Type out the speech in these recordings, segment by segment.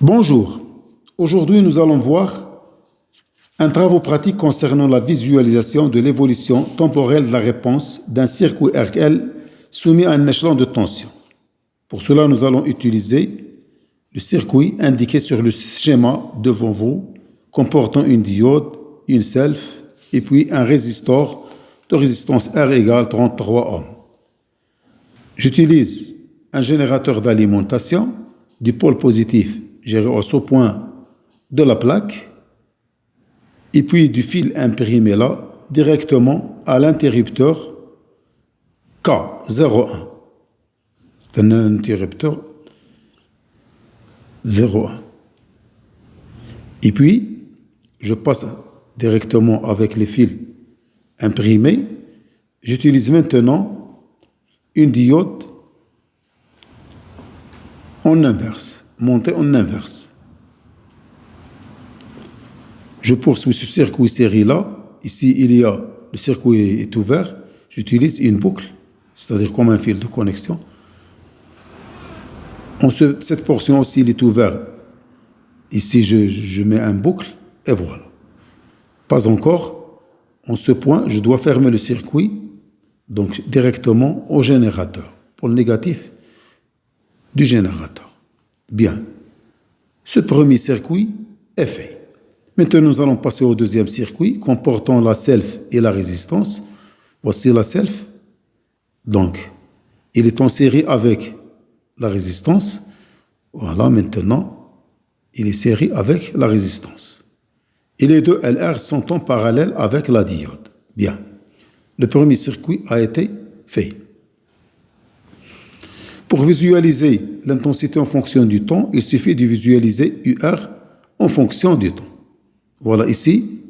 Bonjour, aujourd'hui nous allons voir un travail pratique concernant la visualisation de l'évolution temporelle de la réponse d'un circuit RL soumis à un échelon de tension. Pour cela, nous allons utiliser le circuit indiqué sur le schéma devant vous, comportant une diode, une self et puis un résistor de résistance R égale 33 ohms. J'utilise un générateur d'alimentation du pôle positif géré au sous-point de la plaque et puis du fil imprimé là directement à l'interrupteur K01. C'est un interrupteur 01. Et puis, je passe directement avec les fils imprimés. J'utilise maintenant une diode en inverse, montée en inverse. Je poursuis ce circuit série-là. Ici, le circuit est ouvert. J'utilise une boucle, c'est-à-dire comme un fil de connexion. Cette portion aussi, elle est ouverte. Ici, je mets un boucle et voilà. Pas encore. En ce point, je dois fermer le circuit, donc directement au générateur, pour le négatif du générateur. Bien. Ce premier circuit est fait. Maintenant, nous allons passer au deuxième circuit comportant la self et la résistance. Voici la self. Donc, il est en série avec la résistance. Voilà, maintenant, il est série avec la résistance. Et les deux LR sont en parallèle avec la diode. Bien. Le premier circuit a été fait. Pour visualiser l'intensité en fonction du temps, il suffit de visualiser UR en fonction du temps. Voilà ici,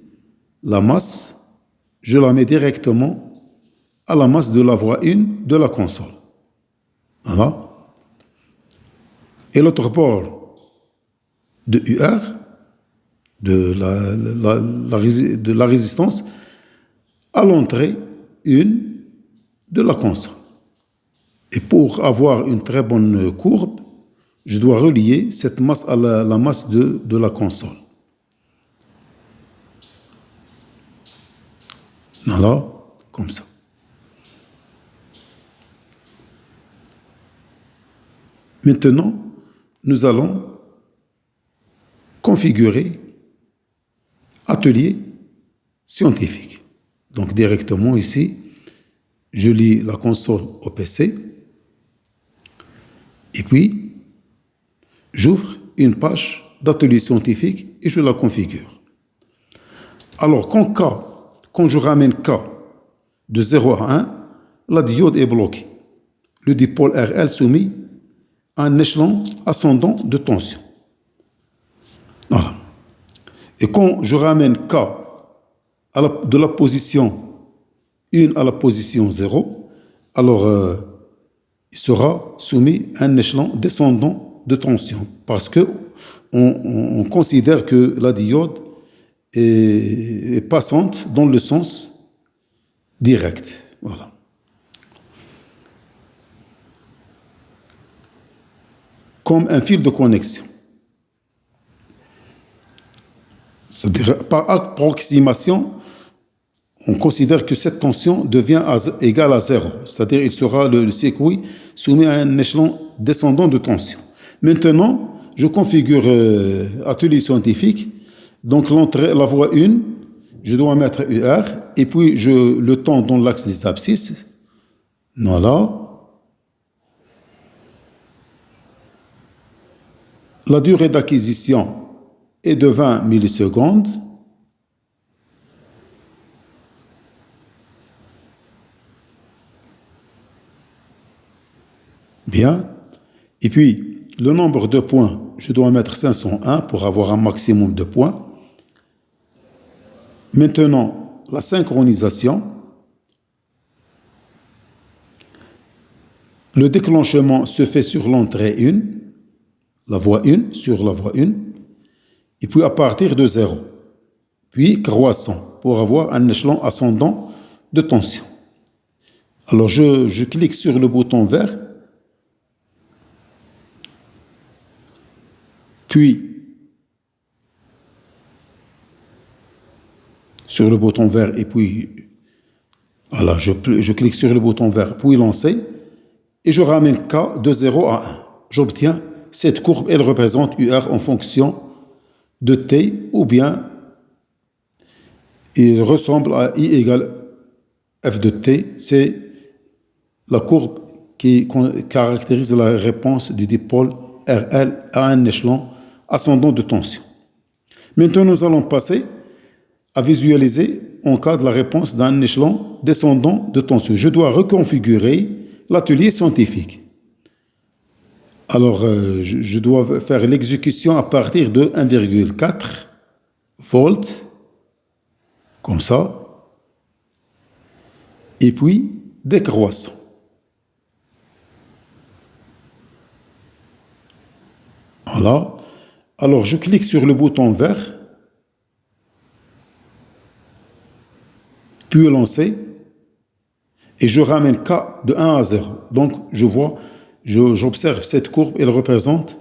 la masse, je la mets directement à la masse de la voie 1 de la console. Voilà. Et l'autre bord de UR, de la résistance, à l'entrée 1 de la console. Et pour avoir une très bonne courbe, je dois relier cette masse à la masse de la console. Voilà, comme ça. Maintenant, nous allons configurer atelier scientifique. Donc, directement ici, je lis la console au PC et puis j'ouvre une page d'atelier scientifique et je la configure. Alors, quand je ramène K de 0 à 1, la diode est bloquée. Le dipôle RL soumis à un échelon ascendant de tension. Voilà. Et quand je ramène K de la position 1 à la position 0, alors il sera soumis à un échelon descendant de tension parce que on considère que la diode est passante dans le sens direct. Voilà. Comme un fil de connexion. C'est-à-dire, par approximation, on considère que cette tension devient égale à 0. C'est-à-dire, il sera le circuit soumis à un échelon descendant de tension. Maintenant, je configure atelier scientifique. Donc, la voie 1, je dois mettre UR, et puis le temps dans l'axe des abscisses. Voilà. La durée d'acquisition est de 20 millisecondes. Bien. Et puis, le nombre de points, je dois mettre 501 pour avoir un maximum de points. Maintenant, la synchronisation. Le déclenchement se fait sur l'entrée 1, la voie 1, sur la voie 1, et puis à partir de 0, puis croissant, pour avoir un échelon ascendant de tension. Alors, je clique sur le bouton vert, puis sur le bouton vert et puis voilà, je clique sur le bouton vert, puis lancer et je ramène K de 0 à 1. J'obtiens cette courbe, elle représente UR en fonction de T ou bien il ressemble à I égale F de T. C'est la courbe qui caractérise la réponse du dipôle RL à un échelon ascendant de tension. Maintenant, nous allons passer à visualiser en cas de la réponse d'un échelon descendant de tension. Je dois reconfigurer l'atelier scientifique. Alors, je dois faire l'exécution à partir de 1,4 volts, comme ça, et puis décroissant. Voilà. Alors, je clique sur le bouton vert, puis lancer, et je ramène K de 1 à 0. Donc, j'observe cette courbe, elle représente